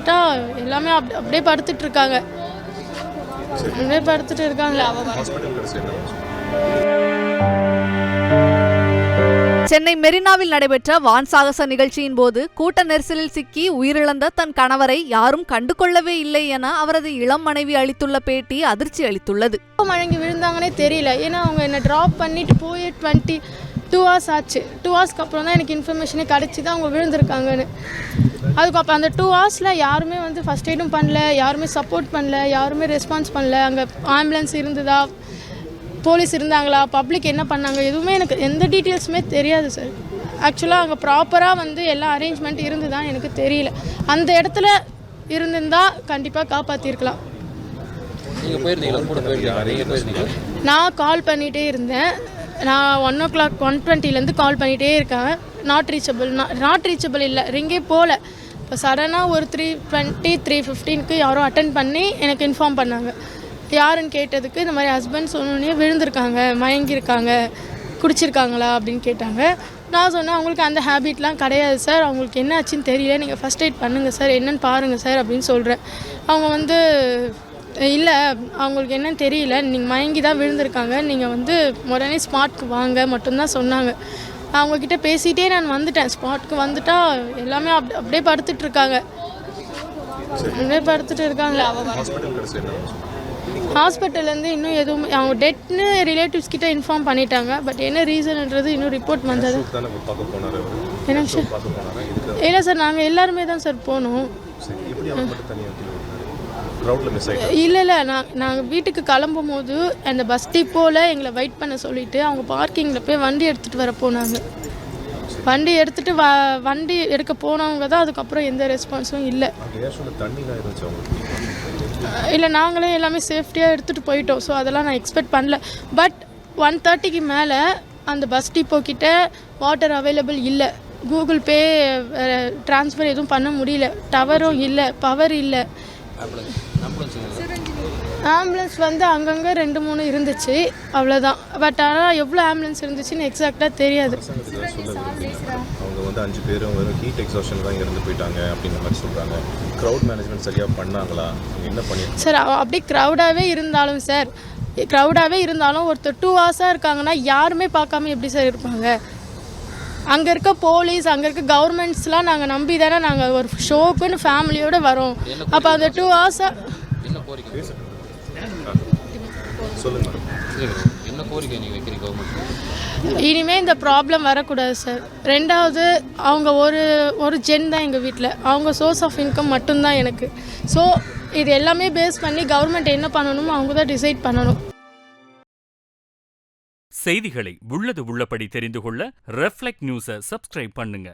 வந்துட்டா எல்லாமே அப்படியே படுத்துட்டு இருக்காங்க. சென்னை மெரினாவில் நடைபெற்ற வான் சாகச நிகழ்ச்சியின் போது கூட்ட நெரிசலில் சிக்கி உயிரிழந்த தன் கணவரை யாரும் கண்டுகொள்ளவே இல்லை என அவரது இளம் மனைவி அளித்துள்ள பேட்டி அதிர்ச்சி அளித்துள்ளது. மயங்கி விழுந்தாங்கன்னே தெரியல. ஏன்னா அவங்க என்னை ட்ராப் பண்ணிட்டு போய் 22 hours ஆச்சு. 2 hours அப்புறம் தான் எனக்கு இன்ஃபர்மேஷனே கிடச்சி தான் அவங்க விழுந்திருக்காங்கன்னு. அதுக்கப்புறம் அந்த 2 hours யாருமே ஃபஸ்ட் எய்டும் பண்ணல, யாருமே சப்போர்ட் பண்ணல, யாருமே ரெஸ்பான்ஸ் பண்ணல. அங்கே ஆம்புலன்ஸ் இருந்ததா, போலீஸ் இருந்தாங்களா, பப்ளிக் என்ன பண்ணாங்க, எதுவுமே எனக்கு எந்த டீட்டெயில்ஸுமே தெரியாது சார். ஆக்சுவலாக அங்கே ப்ராப்பராக எல்லா அரேஞ்ச்மெண்ட் இருந்து தான் எனக்கு தெரியல. அந்த இடத்துல இருந்திருந்தால் கண்டிப்பாக காப்பாற்றிருக்கலாம். நான் கால் பண்ணிகிட்டே இருந்தேன். நான் 1 o'clock 1:20 கால் பண்ணிகிட்டே இருக்கேன். நாட் ரீச்சபிள் இல்லை, ரிங்கே போகல. இப்போ சடனாக ஒரு 3:20 3:15 யாரும் அட்டன் பண்ணி எனக்கு இன்ஃபார்ம் பண்ணாங்க. யாருன்னு கேட்டதுக்கு இந்த மாதிரி ஹஸ்பண்ட் சொன்னோன்னே விழுந்திருக்காங்க, மயங்கியிருக்காங்க, குடிச்சிருக்காங்களா அப்படின்னு கேட்டாங்க. நான் சொன்னேன் அவங்களுக்கு அந்த ஹேபிட்லாம் கிடையாது சார், அவங்களுக்கு என்ன ஆச்சுன்னு தெரியல, நீங்கள் ஃபஸ்ட் எய்ட் பண்ணுங்கள் சார், என்னென்னு பாருங்கள் சார் அப்படின்னு சொல்கிறேன். அவங்க இல்லை அவங்களுக்கு என்னன்னு தெரியல, நீங்கள் மயங்கி தான் விழுந்திருக்காங்க, நீங்கள் உடனே ஸ்பாட்க்கு வாங்க மட்டும்தான் சொன்னாங்க. அவங்கக்கிட்ட பேசிகிட்டே நான் வந்துட்டேன். ஸ்பாட்க்கு வந்துட்டா எல்லாமே அப்படியே படுத்துட்டு இருக்காங்க. ஹாஸ்பிட்டல்லேருந்து இன்னும் எதுவும் அவங்க டெட்னு ரிலேட்டிவ்ஸ் கிட்ட இன்ஃபார்ம் பண்ணிட்டாங்க. பட் என்ன ரீசன்ன்றது இன்னும் ரிப்போர்ட் வந்தது. என்னங்க சார்? இல்லை சார், நாங்கள் எல்லாருமே தான் சார் போனோம். இல்லை நாங்கள் வீட்டுக்கு கிளம்பும் போது அந்த பஸ் டிப்போவில் எங்களை வெயிட் பண்ண சொல்லிவிட்டு அவங்க பார்க்கிங்கில் போய் வண்டி எடுத்துகிட்டு வர போனாங்க. வண்டி எடுத்துகிட்டு வண்டி எடுக்க போனவங்க தான் அதுக்கப்புறம் எந்த ரெஸ்பான்ஸும் இல்லை. இல்லை நாங்களே எல்லாமே சேஃப்டியாக எடுத்துகிட்டு போயிட்டோம். ஸோ அதெல்லாம் நான் எக்ஸ்பெக்ட் பண்ணல. பட் 1:30 மேலே அந்த பஸ் டிப்போ கிட்ட வாட்டர் அவைலபிள் இல்லை, கூகுள் பே ட்ரான்ஸ்ஃபர் எதுவும் பண்ண முடியல, டவரும் இல்லை, பவர் இல்லை. ஆம்புலன்ஸ் அங்கங்கே 2-3 இருந்துச்சு, அவ்வளோதான். பட் ஆனால் எவ்வளோ ஆம்புலன்ஸ் இருந்துச்சுன்னு எக்ஸாக்டாக தெரியாது. அவங்க 5 பேரும் வெறும் ஹீட் எக்ஸாஷன் தான் இறந்து போயிட்டாங்க அப்படின்ற மாதிரி சொல்கிறாங்க. க்ரௌட் மேனேஜ்மெண்ட் சரியாக பண்ணாங்களா, என்ன பண்ணி சார்? அப்படியே க்ரௌடாகவே இருந்தாலும் ஒருத்தர் 2 hours இருக்காங்கன்னா யாருமே பார்க்காம எப்படி சார் இருப்பாங்க? அங்கே இருக்க போலீஸ், அங்கே இருக்க கவர்மெண்ட்ஸ்லாம் நாங்கள் நம்பி தானே நாங்கள் ஒரு ஷோக்குன்னு ஃபேமிலியோடு வரோம். அப்போ அந்த 2 hours இனிமேல் இந்த ப்ராப்ளம் வரக்கூடாது சார். ரெண்டாவது அவங்க ஒரு ஜென் தான் எங்கள் வீட்டில், அவங்க சோர்ஸ் ஆஃப் இன்கம் மட்டும்தான் எனக்கு. ஸோ இது எல்லாமே பேஸ் பண்ணி கவர்மெண்ட் என்ன பண்ணணுமோ அவங்க தான் டிசைட் பண்ணணும். செய்திகளை உள்ளது உள்ளபடி தெரிந்து கொள்ள ரெஃப்ளெக்ட் நியூஸை சப்ஸ்கிரைப் பண்ணுங்க.